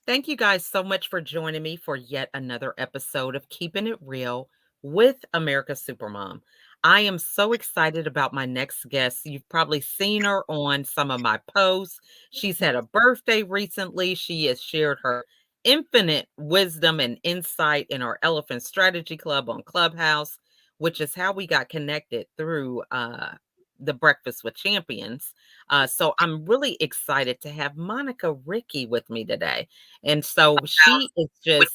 Thank you guys so much for joining me for yet another episode of Keeping It Real with America's Supermom. I am so excited about my next guest. You've probably seen her on some of my posts. She's had a birthday recently. She has shared her infinite wisdom and insight in our Elephant Strategy Club on Clubhouse, which is how we got connected through the Breakfast with Champions. So I'm really excited to have Monica Ricci with me today. And so she is just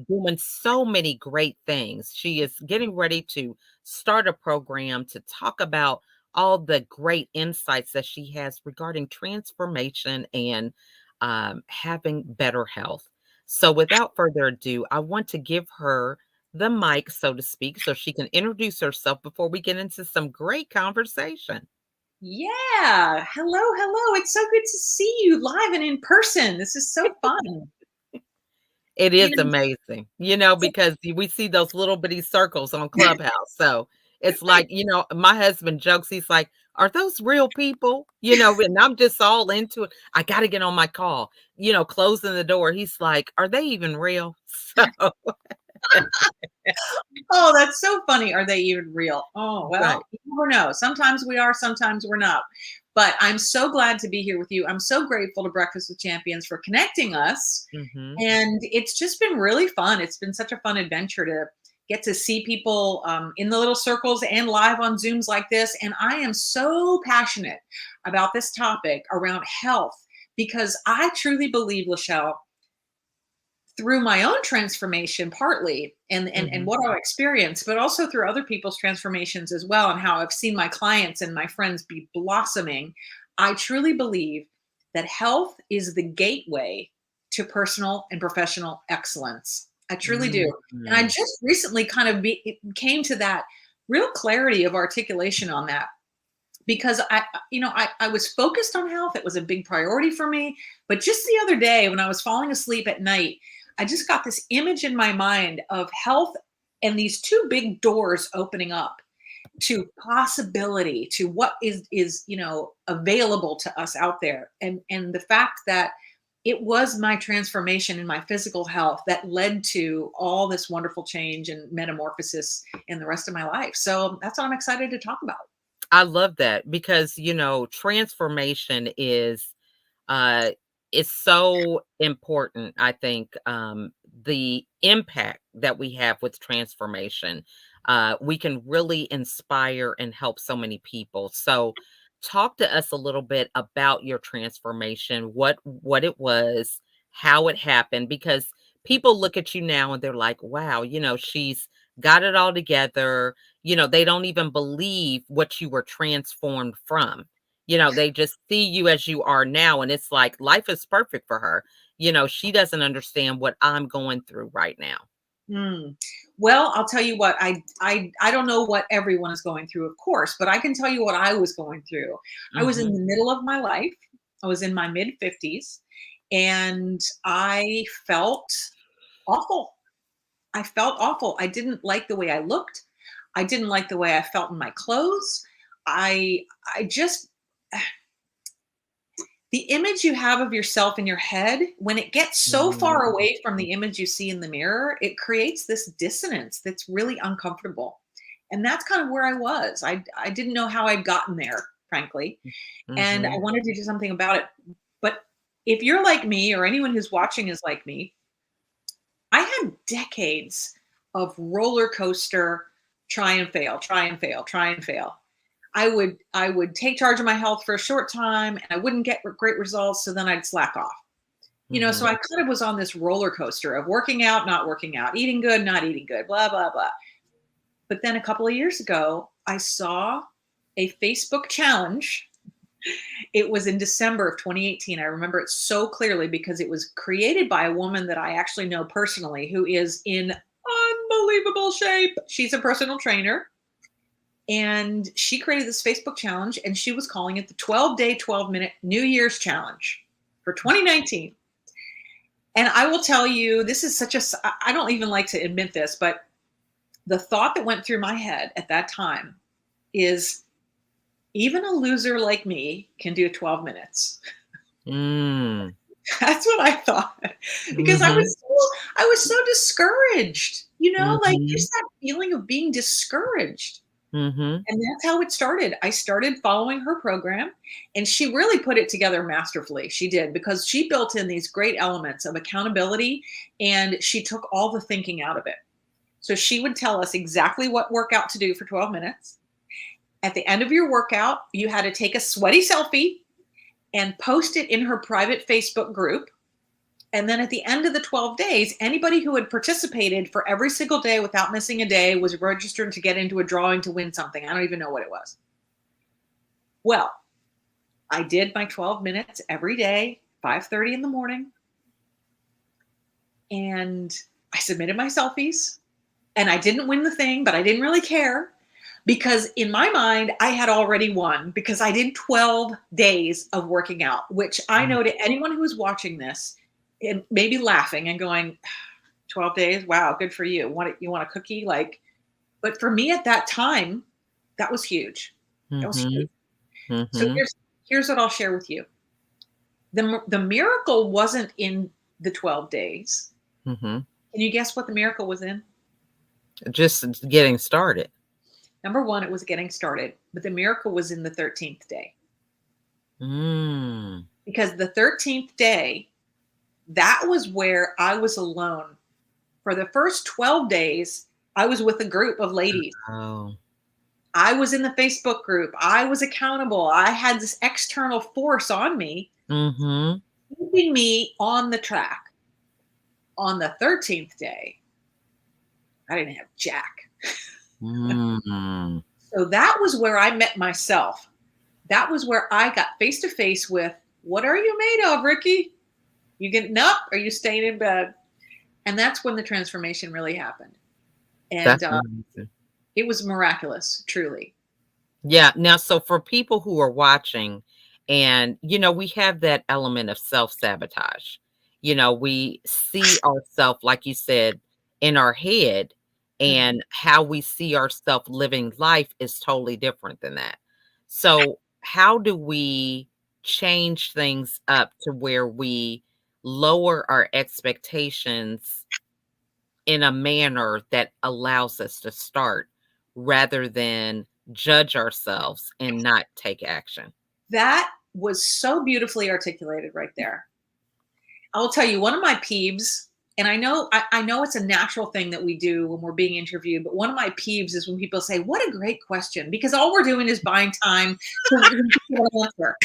doing so many great things. She is getting ready to start a program to talk about all the great insights that she has regarding transformation and having better health. So, without further ado, I want to give her the mic, so to speak, so she can introduce herself before we get into some great conversation. Yeah. Hello, hello. It's so good to see you live and in person. This is so fun. It You is know, amazing, so- because we see those little bitty circles on Clubhouse. So it's like, my husband jokes, he's like, are those real people? And I'm just all into it. I got to get on my call, closing the door. He's like, are they even real? So, oh, that's so funny. Are they even real? Oh, well, right. you never know. Sometimes we are, sometimes we're not. But I'm so glad to be here with you. I'm so grateful to Breakfast with Champions for connecting us. Hmm. And it's just been really fun. It's been such a fun adventure to get to see people in the little circles and live on Zooms like this. And I am so passionate about this topic around health because I truly believe, Lachelle, through my own transformation partly and Hmm. what I've experienced, but also through other people's transformations as well, and how I've seen my clients and my friends be blossoming. I truly believe that health is the gateway to personal and professional excellence. I truly do. And I Hmm. just recently kind of came to that real clarity of articulation on that because I was focused on health. It was a big priority for me. But just the other day when I was falling asleep at night, I just got this image in my mind of health and these two big doors opening up to possibility, to what is available to us out there. And the fact that it was my transformation in my physical health that led to all this wonderful change and metamorphosis in the rest of my life. So that's what I'm excited to talk about. I love that because, transformation uh is so important. I think the impact that we have with transformation, we can really inspire and help so many people. So talk to us a little bit about your transformation, what it was, how it happened, because people look at you now and they're like, wow, she's got it all together. They don't even believe what you were transformed from. They just see you as you are now, and it's like life is perfect for her. She doesn't understand what I'm going through right now. Hmm. Well, I'll tell you what, I don't know what everyone is going through, of course, but I can tell you what I was going through. I was in Mhm. the middle of my life. I was in my mid 50s and I felt awful. I felt awful. I didn't like the way I looked. I didn't like the way I felt in my clothes. I just the image you have of yourself in your head, when it gets so far Mhm. away from the image you see in the mirror, it creates this dissonance that's really uncomfortable. And that's kind of where I was. I didn't know how I'd gotten there, frankly. And I Mhm. wanted to do something about it. But if you're like me or anyone who's watching is like me, I had decades of roller coaster try and fail, try and fail, try and fail. I would take charge of my health for a short time and I wouldn't get great results, so then I'd slack off. So Mhm. I kind of was on this roller coaster of working out, not working out, eating good, not eating good, blah blah blah. But then a couple of years ago, I saw a Facebook challenge. It was in December of 2018. I remember it so clearly because it was created by a woman that I actually know personally who is in unbelievable shape. She's a personal trainer and she created this Facebook challenge and she was calling it the 12-day, 12-minute New Year's challenge for 2019. And I will tell you, this is I don't even like to admit this, but the thought that went through my head at that time is even a loser like me can do 12 minutes. Mm. That's what I thought because Mhm. I was so discouraged, like Mhm. just that feeling of being discouraged. Mhm. And that's how it started. I started following her program, and she really put it together masterfully. She did, because she built in these great elements of accountability, and she took all the thinking out of it. So she would tell us exactly what workout to do for 12 minutes. At the end of your workout, you had to take a sweaty selfie and post it in her private Facebook group. And then at the end of the 12 days, anybody who had participated for every single day without missing a day was registered to get into a drawing to win something. I don't even know what it was. Well, I did my 12 minutes every day, 5:30 in the morning, and I submitted my selfies. And I didn't win the thing, but I didn't really care because in my mind, I had already won because I did 12 days of working out, which I Mm. know to anyone who is watching this, it may be laughing and going, 12 days? Wow, good for you. You want a cookie? But for me at that time, that was huge. That was huge. Mhm. So Mhm. here's what I'll share with you. The miracle wasn't in the 12 days. Mhm. Can you guess what the miracle was in? Just getting started. Number one, it was getting started, but the miracle was in the 13th day. Mm. Because the 13th day, that was where I was alone. For the first 12 days, I was with a group of ladies. Oh. I was in the Facebook group. I was accountable. I had this external force on me, Mhm. keeping me on the track. On the 13th day, I didn't have Jack. Mm. So that was where I met myself. That was where I got face to face with, what are you made of, Ricky? You getting up or are you staying in bed? And that's when the transformation really happened. And That's amazing. it was miraculous, truly. Yeah. Now, so for people who are watching, and we have that element of self-sabotage. We see ourselves, like you said, in our head, Mhm. and how we see ourselves living life is totally different than that. So, how do we change things up to where we lower our expectations in a manner that allows us to start rather than judge ourselves and not take action? That was so beautifully articulated right there. I'll tell you, one of my peeves, and I know it's a natural thing that we do when we're being interviewed, but one of my peeves is when people say, "What a great question," because all we're doing is buying time to answer.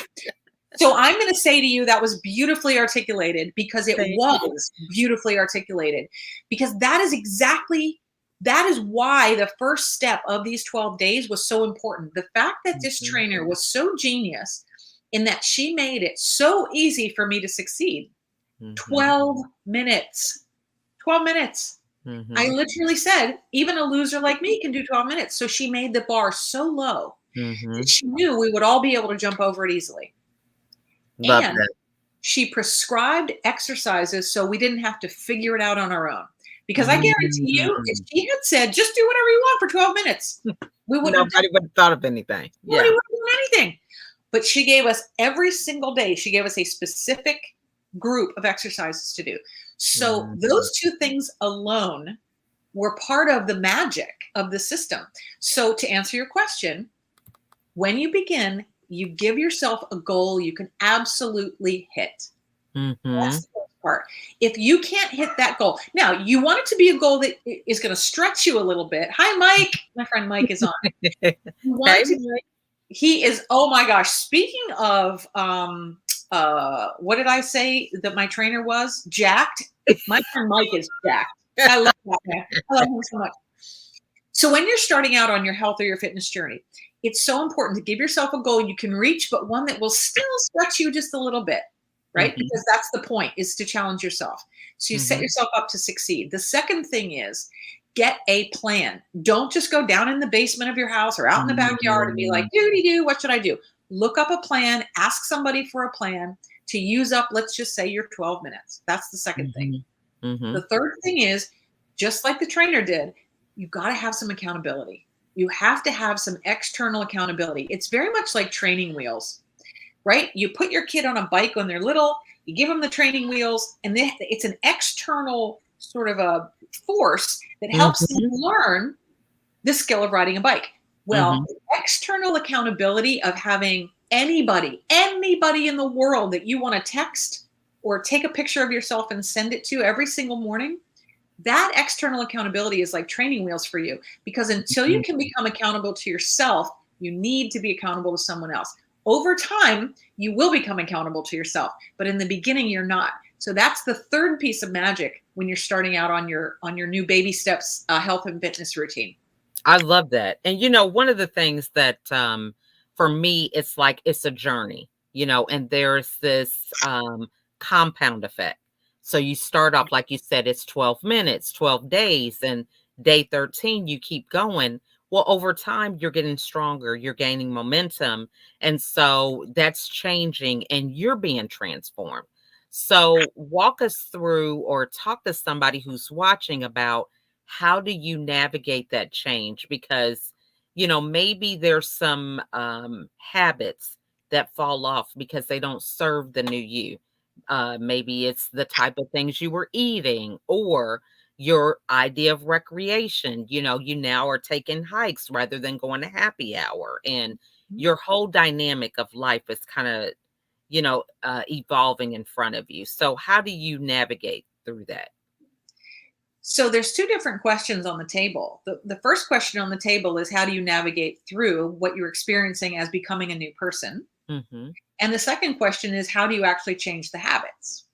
So I'm going to say to you that was beautifully articulated because it Thank you. was beautifully articulated. Because that is why the first step of these 12 days was so important. The fact that this Mhm, trainer was so genius in that she made it so easy for me to succeed. mhm, 12 minutes. 12 minutes. I mhm, literally said, even a loser like me can do 12 minutes. So she made the bar so low that mhm. she knew we would all be able to jump over it easily. Love And that. she prescribed exercises so we didn't have to figure it out on our own. Because I guarantee you, if Mm. she had said, just do whatever you want for 12 minutes, we wouldn't have done Nobody would have thought of anything. nobody Yeah. would have done anything. But she gave us every single day, she gave us a specific group of exercises to do. So Mhm, those two things alone were part of the magic of the system. So to answer your question, when you begin, you give yourself a goal you can absolutely hit. That's mhm. the first part. If you can't hit that goal, now you want it to be a goal that is going to stretch you a little bit. Hi, Mike. My friend Mike is on. You want Hey, it to, Mike. he is, oh my gosh. Speaking of, what did I say that my trainer was? Jacked. My friend Mike is jacked. I love that man. I love him so much. So when you're starting out on your health or your fitness journey, it's so important to give yourself a goal you can reach, but one that will still stretch you just a little bit, right? Mhm, Because that's the point, is to challenge yourself. So you set mhm, yourself up to succeed. The second thing is get a plan. Don't just go down in the basement of your house or out in the backyard and be like, mm, doody doo, what should I do? Look up a plan, ask somebody for a plan to use up, let's just say your 12 minutes. That's the second thing. mhm, The mhm, third thing is, just like the trainer did, you got to have some accountability. You have to have some external accountability. It's very much like training wheels. right? You put your kid on a bike when they're little, you give them the training wheels, and it's an external sort of a force that helps them Mhm. learn the skill of riding a bike. Well, Mhm. external accountability of having anybody in the world that you want to text or take a picture of yourself and send it to every single morning, that external accountability is like training wheels for you, because until you Mhm. can become accountable to yourself, you need to be accountable to someone else. Over time, you will become accountable to yourself, but in the beginning, you're not. So that's the third piece of magic when you're starting out on your new baby steps health and fitness routine. I love that. And one of the things that for me it's like it's a journey, and there's this compound effect. So you start off like you said it's 12 minutes, 12 days, and day 13 you keep going. Well, over time you're getting stronger, you're gaining momentum, and so that's changing and you're being transformed. So walk us through or talk to somebody who's watching about how do you navigate that change? Because, maybe there's some habits that fall off because they don't serve the new you. Maybe it's the type of things you were eating or your idea of recreation. You now are taking hikes rather than going to happy hour. And your whole dynamic of life is kind of, evolving in front of you. So, how do you navigate through that? So there's two different questions on the table. The first question on the table is, how do you navigate through what you're experiencing as becoming a new person? Hmm. And the second question is, how do you actually change the habits?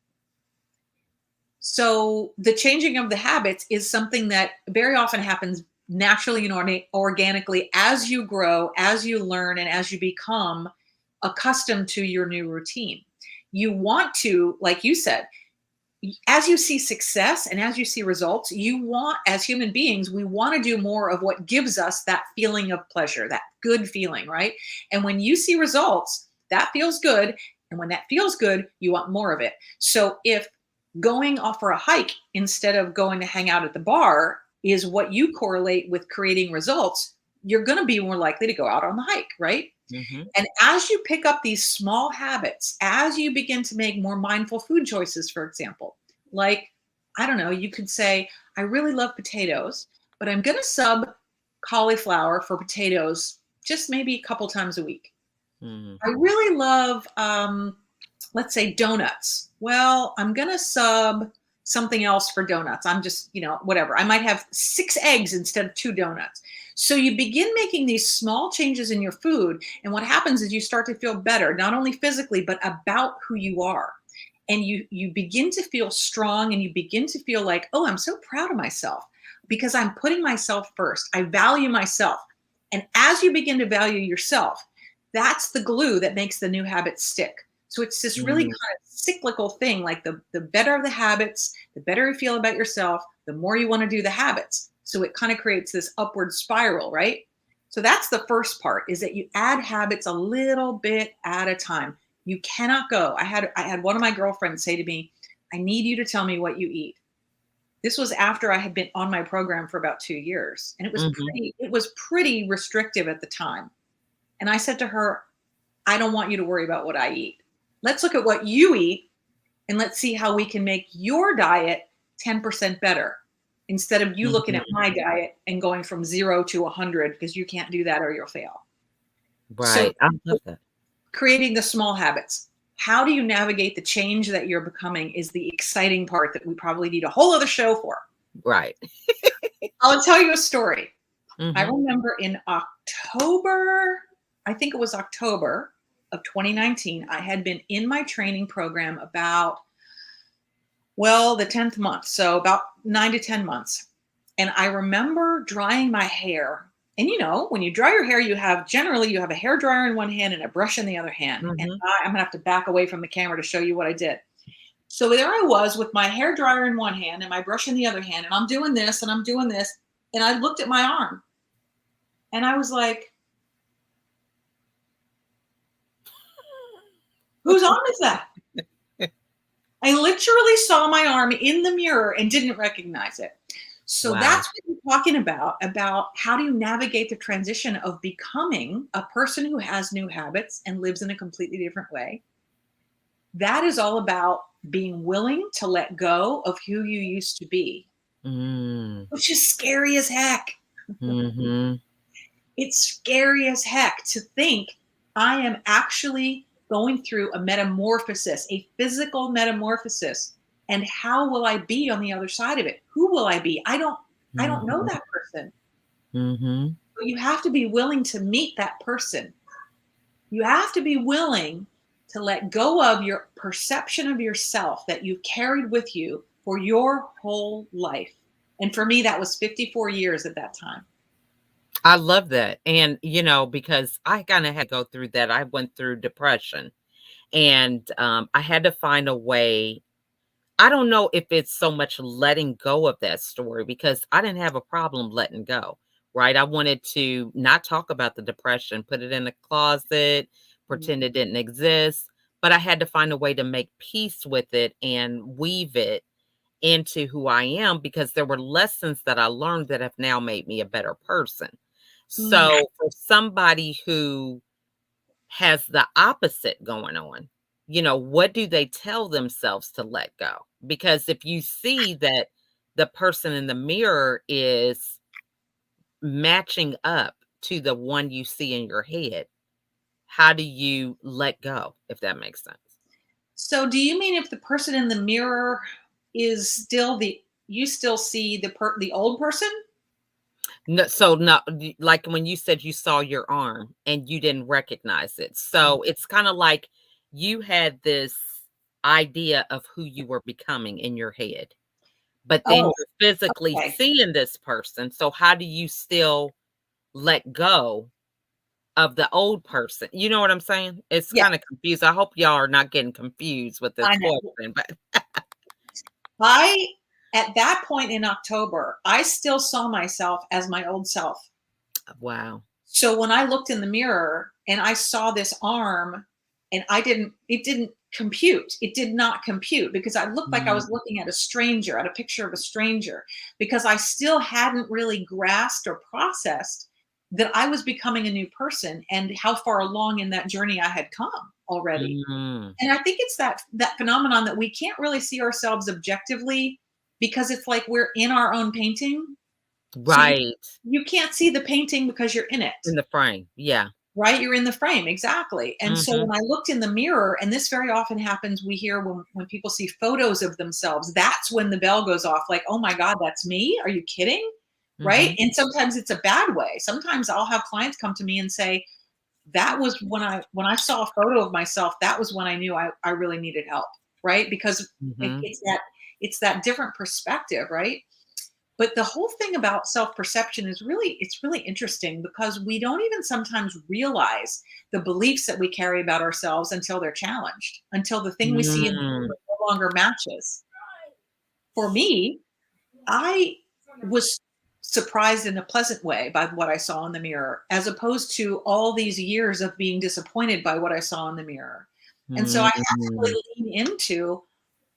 So the changing of the habits is something that very often happens naturally and organically as you grow, as you learn, and as you become accustomed to your new routine. You want to, like you said, as you see success and as you see results, you want, as human beings, we want to do more of what gives us that feeling of pleasure, that good feeling, right? And when you see results, that feels good. And when that feels good, you want more of it. So if going off for a hike instead of going to hang out at the bar is what you correlate with creating results, you're going to be more likely to go out on the hike, right? Hmm. And as you pick up these small habits, as you begin to make more mindful food choices, for example, like, I don't know, you could say, I really love potatoes, but I'm going to sub cauliflower for potatoes just maybe a couple times a week. Mm. I really love, let's say, donuts. Well, I'm going to sub something else for donuts. I'm just, whatever. I might have 6 eggs instead of 2 donuts. So you begin making these small changes in your food. And what happens is you start to feel better, not only physically, but about who you are. And you begin to feel strong, and you begin to feel like, oh, I'm so proud of myself because I'm putting myself first. I value myself. And as you begin to value yourself, that's the glue that makes the new habits stick. So it's this really Mm. kind of cyclical thing. Like the better the habits, the better you feel about yourself, the more you want to do the habits. So it kind of creates this upward spiral, right? So that's the first part, is that you add habits a little bit at a time. You cannot go. I had one of my girlfriends say to me, I need you to tell me what you eat. This was after I had been on my program for about 2 years. And Mhm. it was pretty restrictive at the time. And I said to her, I don't want you to worry about what I eat. Let's look at what you eat, and let's see how we can make your diet 10% better, instead of you looking at Mhm. my diet and going from 0 to 100, because you can't do that or you'll fail. So Right. I love that. creating the small habits. How do you navigate the change that you're becoming is the exciting part that we probably need a whole other show for. Right. I'll tell you a story. I Mhm. remember in October, I think it was October of 2019, I had been in my training program about, well, the 10th month, so about 9 to 10 months. And I remember drying my hair. And when you dry your hair, generally you have a hair dryer in one hand and a brush in the other hand. And Mhm. I'm gonna have to back away from the camera to show you what I did. So there I was with my hair dryer in one hand and my brush in the other hand, and I'm doing this and I'm doing this. And I looked at my arm and I was like, whose arm is that? I literally saw my arm in the mirror and didn't recognize it. So Wow. that's what you're talking about how do you navigate the transition of becoming a person who has new habits and lives in a completely different way. That is all about being willing to let go of who you used to be, Mm. which is scary as heck. Mhm. It's scary as heck to think I am actually going through a metamorphosis, a physical metamorphosis. And how will I be on the other side of it? Who will I be? I don't know Mhm. that person. Mhm. But you have to be willing to meet that person. You have to be willing to let go of your perception of yourself that you've carried with you for your whole life. And for me, that was 54 years at that time. I love that, and, because I kinda had to go through that, I went through depression, and, I had to find a way. I don't know if it's so much letting go of that story because I didn't have a problem letting go, right? I wanted to not talk about the depression, put it in the closet, Mm. pretend it didn't exist, but I had to find a way to make peace with it and weave it into who I am because there were lessons that I learned that have now made me a better person. Mm. So, for somebody who has the opposite going on, what do they tell themselves to let go? Because if you see that the person in the mirror is matching up to the one you see in your head, how do you let go, if that makes sense? So do you mean if the person in the mirror is still you still see the old person? No, so no, like when you said you saw your arm and you didn't recognize it. Mm. So it's kind of like you had this idea of who you were becoming in your head, but then Oh, you're physically okay. seeing this person. So how do you still let go of the old person? You know what I'm saying? It's Yeah, kind of confused. I hope y'all are not getting confused with this I know. question, but I At that point in October, I still saw myself as my old self. wow. So when I looked in the mirror and I saw this arm and it didn't compute. It did not compute because I looked like I Mm, was looking at a stranger, at a picture of a stranger, because I still hadn't really grasped or processed that I was becoming a new person and how far along in that journey I had come already. mm, And I think it's that phenomenon that we can't really see ourselves objectively because it's like we're in our own painting. So right. you can't see the painting because you're in it. In the frame. Yeah. Right? You're in the frame, exactly. And so Hmm. when I looked in the mirror, and this very often happens, we hear when people see photos of themselves, that's when the bell goes off, like, "Oh my god, that's me? Are you kidding?" Right? Hmm. And sometimes it's a bad way. Sometimes I'll have clients come to me and say, "That was when I saw a photo of myself, that was when I knew I really needed help." Right? Because Hmm. it's that different perspective, right? But the whole thing about self-perception is it's really interesting because we don't even sometimes realize the beliefs that we carry about ourselves until they're challenged, until the thing we see in the Mm. mirror no longer matches. For me, I was surprised in a pleasant way by what I saw in the mirror, as opposed to all these years of being disappointed by what I saw in the mirror. And so I had to Mm. really lean into,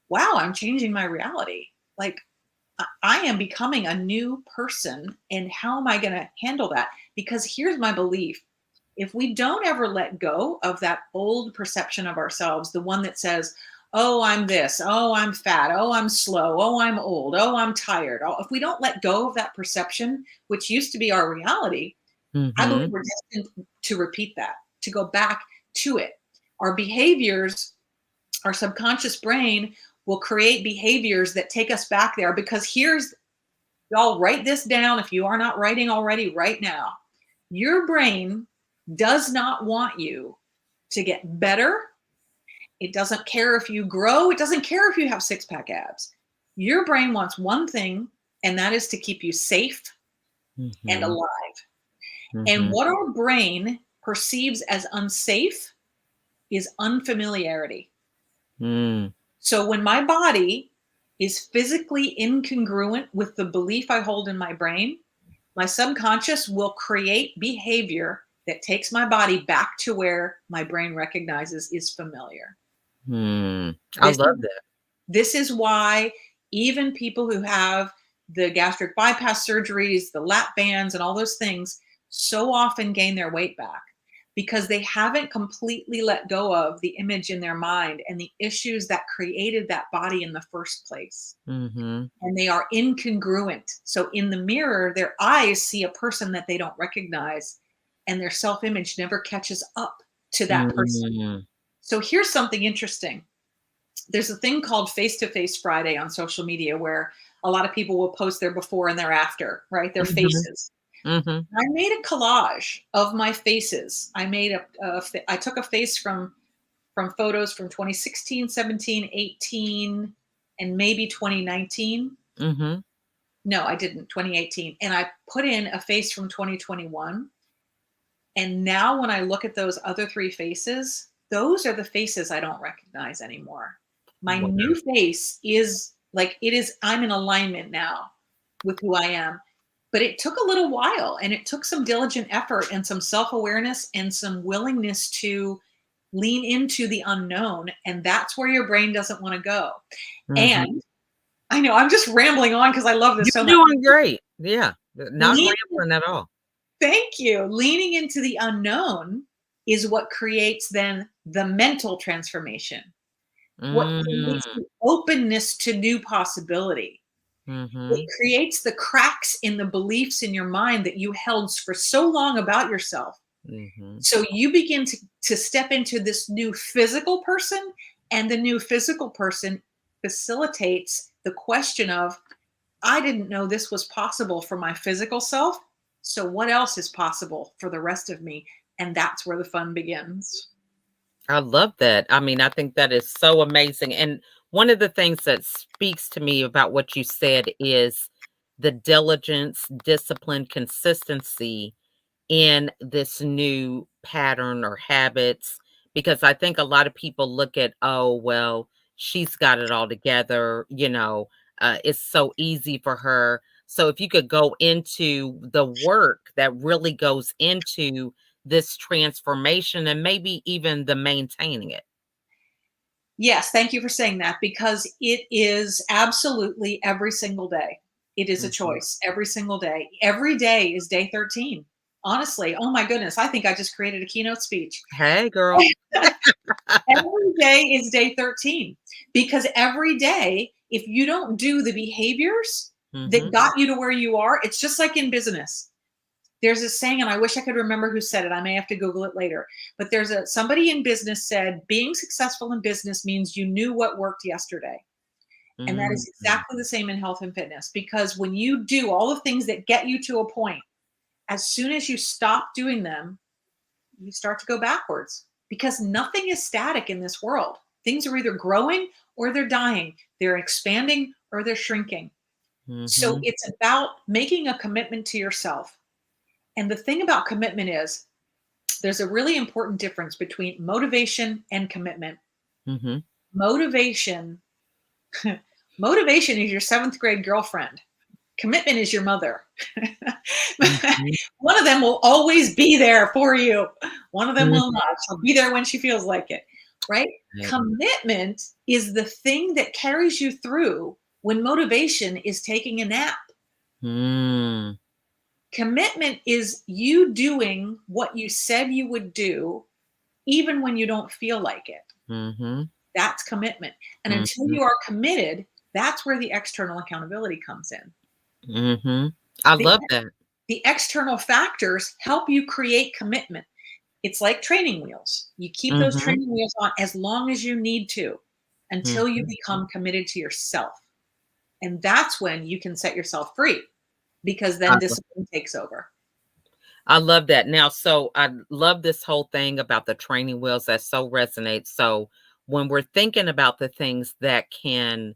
wow, I'm changing my reality. Like I am becoming a new person. And how am I going to handle that? Because here's my belief: if we don't ever let go of that old perception of ourselves, the one that says, oh, I'm this, oh, I'm fat, oh, I'm slow, oh, I'm old, oh, I'm tired. If we don't let go of that perception, which used to be our reality, I believe Mhm. we're destined to repeat that, to go back to it. Our behaviors, our subconscious brain will create behaviors that take us back there because y'all write this down if you are not writing already right now. Your brain does not want you to get better. It doesn't care if you grow. It doesn't care if you have six pack abs. Your brain wants one thing, and that is to keep you safe and Mhm. alive. And Mhm. what our brain perceives as unsafe is unfamiliarity. Mm. So when my body is physically incongruent with the belief I hold in my brain, my subconscious will create behavior that takes my body back to where my brain recognizes is familiar. Mm. I This love is that. this is why even people who have the gastric bypass surgeries, the lap bands, and all those things so often gain their weight back because they haven't completely let go of the image in their mind and the issues that created that body in the first place. Mhm. And they are incongruent. So in the mirror, their eyes see a person that they don't recognize, and their self image never catches up to that person. Mm. So here's something interesting. There's a thing called Face to Face Friday on social media where a lot of people will post their before and their after, right? Their Mhm. faces. Mhm. I made a collage of my faces. I took a face from photos from 2016, 17, 18, and maybe 2019. Mhm. No, I didn't. 2018. And I put in a face from 2021. And now when I look at those other three faces, those are the faces I don't recognize anymore. My Wow. new face is like it is, I'm in alignment now with who I am. But it took a little while and it took some diligent effort and some self awareness and some willingness to lean into the unknown. And that's where your brain doesn't want to go. Mhm. And I know I'm just rambling on because I love this so You're much. doing great. Yeah. Not Lean rambling at all. Thank you. Leaning into the unknown is what creates then the mental transformation, what Mm. creates the openness to new possibility. It Mhm. creates the cracks in the beliefs in your mind that you held for so long about yourself. Mhm. So you begin to step into this new physical person, and the new physical person facilitates the question of, I didn't know this was possible for my physical self. So what else is possible for the rest of me? And that's where the fun begins. I love that. I mean, I think that is so amazing. And one of the things that speaks to me about what you said is the diligence, discipline, consistency in this new pattern or habits, because I think a lot of people look at, oh, well, she's got it all together, it's so easy for her. So if you could go into the work that really goes into this transformation and maybe even the maintaining it. Yes, thank you for saying that because it is absolutely every single day. It is a Mhm. choice every single day. Every day is day 13. Honestly, oh my goodness, I think I just created a keynote speech. Hey, girl. Every day is day 13 because every day, if you don't do the behaviors that Mhm. got you to where you are, it's just like in business. There's a saying, and I wish I could remember who said it. I may have to Google it later. But there's somebody in business said, being successful in business means you knew what worked yesterday. And that is Mhm. exactly the same in health and fitness because when you do all the things that get you to a point, as soon as you stop doing them, you start to go backwards because nothing is static in this world. Things are either growing or they're dying, they're expanding or they're shrinking. So Mhm. it's about making a commitment to yourself. And the thing about commitment is there's a really important difference between motivation and commitment. Mhm. Motivation, motivation is your seventh grade girlfriend. Commitment is your mother. Mhm. One of them will always be there for you. One of them Mhm. will not. She'll be there when she feels like it, right? Commitment is the thing that carries you through when motivation is taking a nap. Mm. Commitment is you doing what you said you would do, even when you don't feel like it. Mhm. That's commitment. And until Mhm. you are committed, that's where the external accountability comes in. Mhm. I The, love that. the external factors help you create commitment. It's like training wheels. You keep those Mhm. training wheels on as long as you need to until you Mhm. become committed to yourself. And that's when you can set yourself free because I then lo discipline takes over. I love that. Now, so I love this whole thing about the training wheels that so resonates. So when we're thinking about the things that can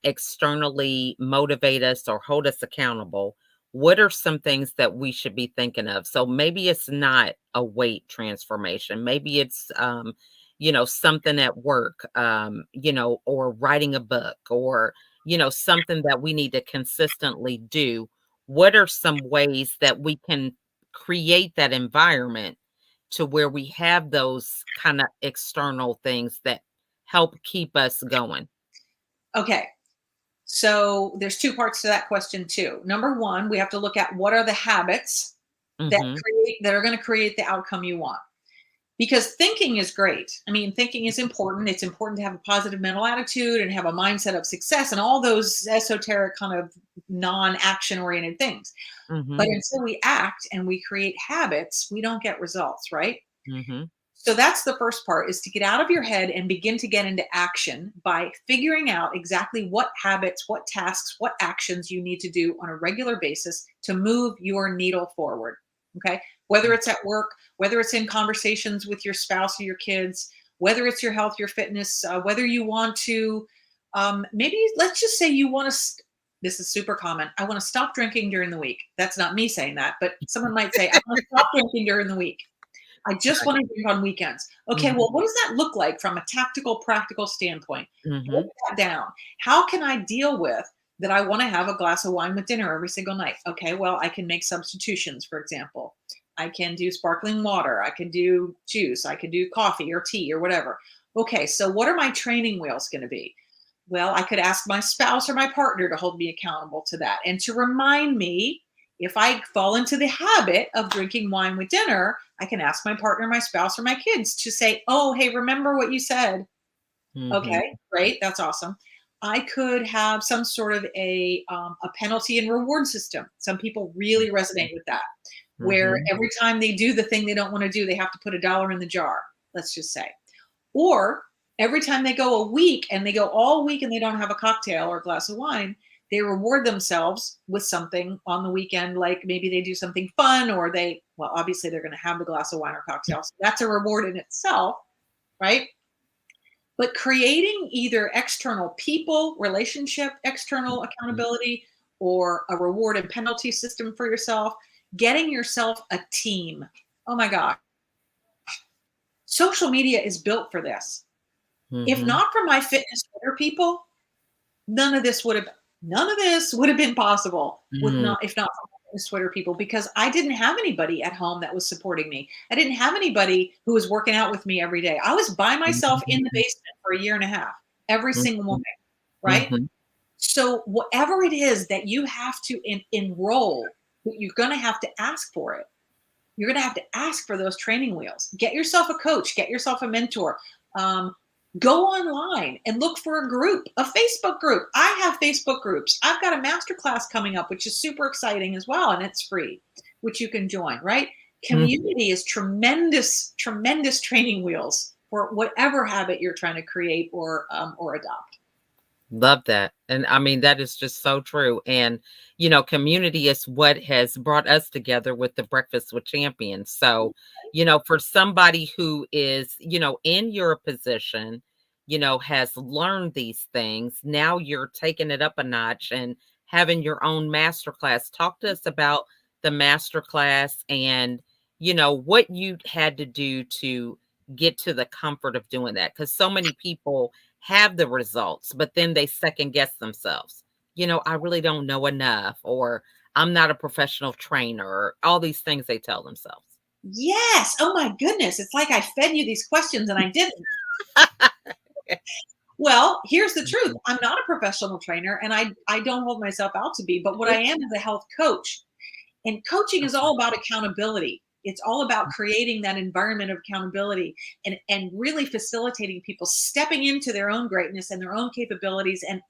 externally motivate us or hold us accountable, what are some things that we should be thinking of? So maybe it's not a weight transformation. Maybe it's something at work, or writing a book or, something that we need to consistently do. What are some ways that we can create that environment to where we have those kind of external things that help keep us going? Okay. So there's two parts to that question too. Number one, we have to look at what are the habits Mhm. that are going to create the outcome you want. Because thinking is great. I mean, thinking is important. It's important to have a positive mental attitude and have a mindset of success and all those esoteric kind of non-action oriented things. But Mhm. until we act and we create habits, we don't get results, right? Mhm. So that's the first part, is to get out of your head and begin to get into action by figuring out exactly what habits, what tasks, what actions you need to do on a regular basis to move your needle forward. Okay. Whether Mm. it's at work, whether it's in conversations with your spouse or your kids, whether it's your health, your fitness, whether you want to, maybe let's just say you want to, this is super common. I want to stop drinking during the week. That's not me saying that, but someone might say, I want to stop drinking during the week. I just Right. want to drink on weekends. Okay, Mhm. well, what does that look like from a tactical, practical standpoint? Break Mhm. that down. How can I deal with that? I want to have a glass of wine with dinner every single night. Okay, well, I can make substitutions, for example. I can do sparkling water. I can do juice. I can do coffee or tea or whatever. Okay, so what are my training wheels going to be? Well, I could ask my spouse or my partner to hold me accountable to that and to remind me if I fall into the habit of drinking wine with dinner, I can ask my partner, my spouse, or my kids to say, "Oh, hey, remember what you said?" Mhm. Okay, great, that's awesome. I could have some sort of a penalty and reward system. Some people really resonate with that, where Mhm. every time they do the thing they don't want to do, they have to put $1 in the jar. Let's just say, or every time they go a week and they go all week and they don't have a cocktail or a glass of wine, they reward themselves with something on the weekend, like maybe they do something fun or they, well, obviously they're going to have the glass of wine or cocktail. So that's a reward in itself, right? But creating either external people, relationship, external Mhm. accountability, or a reward and penalty system for yourself, getting yourself a team. Oh my gosh. Social media is built for this. If Mhm. not for my fitness Twitter people, none of this would have been possible with Mm. not if not for my fitness Twitter people, because I didn't have anybody at home that was supporting me. I didn't have anybody who was working out with me every day. I was by myself in the Mhm. basement for a year and a half every single Mhm. morning, right? Mhm. So whatever it is that you have to enroll, you're going to have to ask for it. You're going to have to ask for those training wheels. Get yourself a coach, get yourself a mentor. Um, Go online and look for a group, a Facebook group. I have Facebook groups. I've got a masterclass coming up, which is super exciting as well, and it's free, which you can join, right? Mhm. Community is tremendous, tremendous training wheels for whatever habit you're trying to create or adopt. Love that. And I mean, that is just so true. And, community is what has brought us together with the Breakfast with Champions. So, for somebody who is, in your position, has learned these things, now you're taking it up a notch and having your own masterclass. Talk to us about the masterclass and, what you had to do to get to the comfort of doing that. Because so many people have the results, but then they second guess themselves. I really don't know enough, or I'm not a professional trainer, or all these things they tell themselves. Yes. Oh my goodness. It's like I fed you these questions and I didn't. Well, here's the truth. Mhm. I'm not a professional trainer and I don't hold myself out to be, but what I am is a health coach. And coaching is Okay. all about accountability. It's all about creating that environment of accountability and really facilitating people stepping into their own greatness and their own capabilities and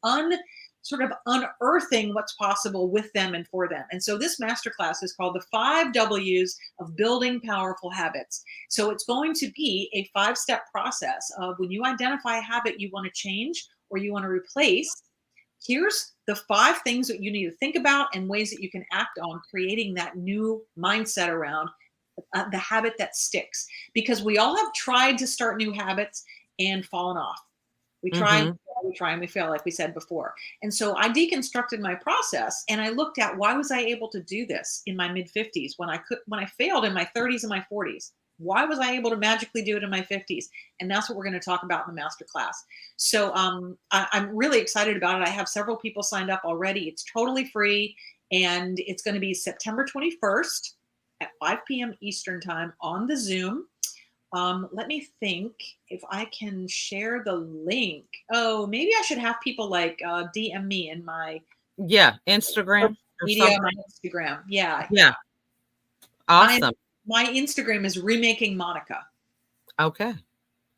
sort of unearthing what's possible with them and for them. And so this masterclass is called the 5 W's of building powerful habits. So it's going to be a 5 step process of when you identify a habit you want to change or you want to replace. Here's the 5 things that you need to think about and ways that you can act on creating that new mindset around the habit that sticks. Because we all have tried to start new habits and fallen off. We try, Mhm. we try, and we fail, like we said before. And so I deconstructed my process and I looked at why was I able to do this in my mid 50s when I failed in my 30s and my 40s. Why was I able to magically do it in my 50s? And that's what we're going to talk about in the master class. So I'm really excited about it. I have several people signed up already. It's totally free, and it's going to be September 21st at 5 p.m. Eastern time on the Zoom. Let me think if I can share the link. Oh, maybe I should have people like DM me in my Yeah, social Instagram or media, my something. Instagram. Yeah, yeah. Yeah, My awesome. my Instagram is remaking Monica. Okay,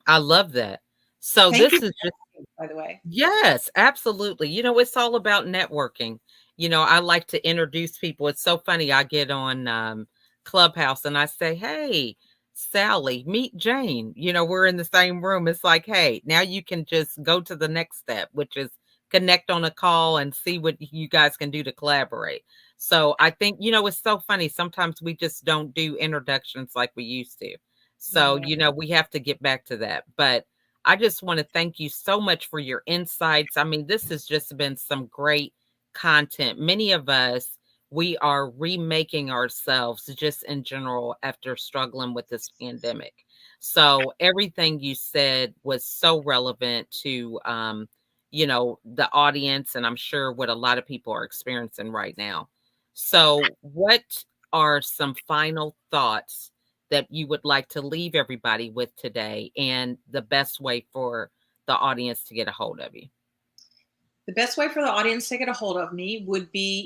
I love that. So Thank you this for is just asking, by the way. yes, absolutely. It's all about networking. I like to introduce people. It's so funny. I get on Clubhouse and I say, "Hey, Sally, meet Jane." We're in the same room. It's like, "Hey, now you can just go to the next step, which is connect on a call and see what you guys can do to collaborate." So I think, it's so funny. Sometimes we just don't do introductions like we used to. So, Yeah. we have to get back to that. But I just want to thank you so much for your insights. I mean, this has just been some great content. Many of us, we are remaking ourselves just in general after struggling with this pandemic. So everything you said was so relevant to, the audience, and I'm sure what a lot of people are experiencing right now. So, what are some final thoughts that you would like to leave everybody with today and the best way for the audience to get a hold of you? The best way for the audience to get a hold of me would be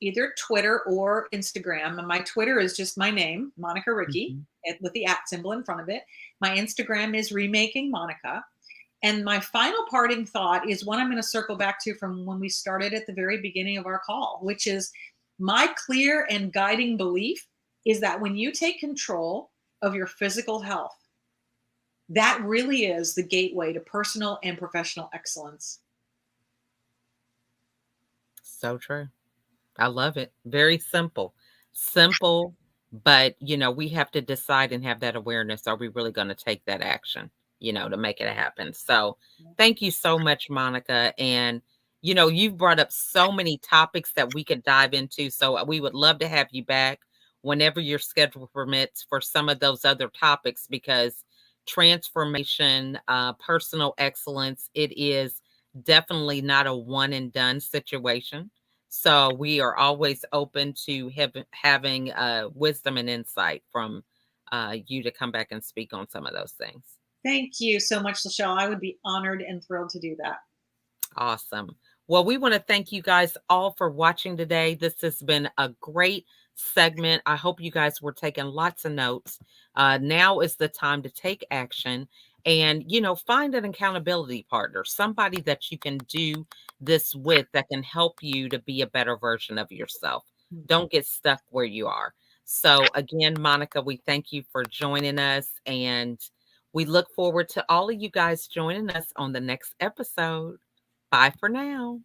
either Twitter or Instagram. And my Twitter is just my name, Monica Ricci, Mhm. with the at symbol in front of it. My Instagram is remaking Monica. And my final parting thought is one I'm going to circle back to from when we started at the very beginning of our call, which is my clear and guiding belief is that when you take control of your physical health, that really is the gateway to personal and professional excellence. So true. I love it. Very simple. Simple, but we have to decide and have that awareness. Are we really going to take that action, to make it happen? So thank you so much, Monica. And you've brought up so many topics that we could dive into. So we would love to have you back whenever your schedule permits for some of those other topics because transformation, personal excellence, it is definitely not a one and done situation, so we are always open to having wisdom and insight from you to come back and speak on some of those things. Thank you so much, Lachelle. I would be honored and thrilled to do that. Awesome. Well, we want to thank you guys all for watching today. This has been a great segment. I hope you guys were taking lots of notes. Now is the time to take action and, find an accountability partner, somebody that you can do this with that can help you to be a better version of yourself. Don't get stuck where you are. So, again, Monica, we thank you for joining us and we look forward to all of you guys joining us on the next episode. Bye for now.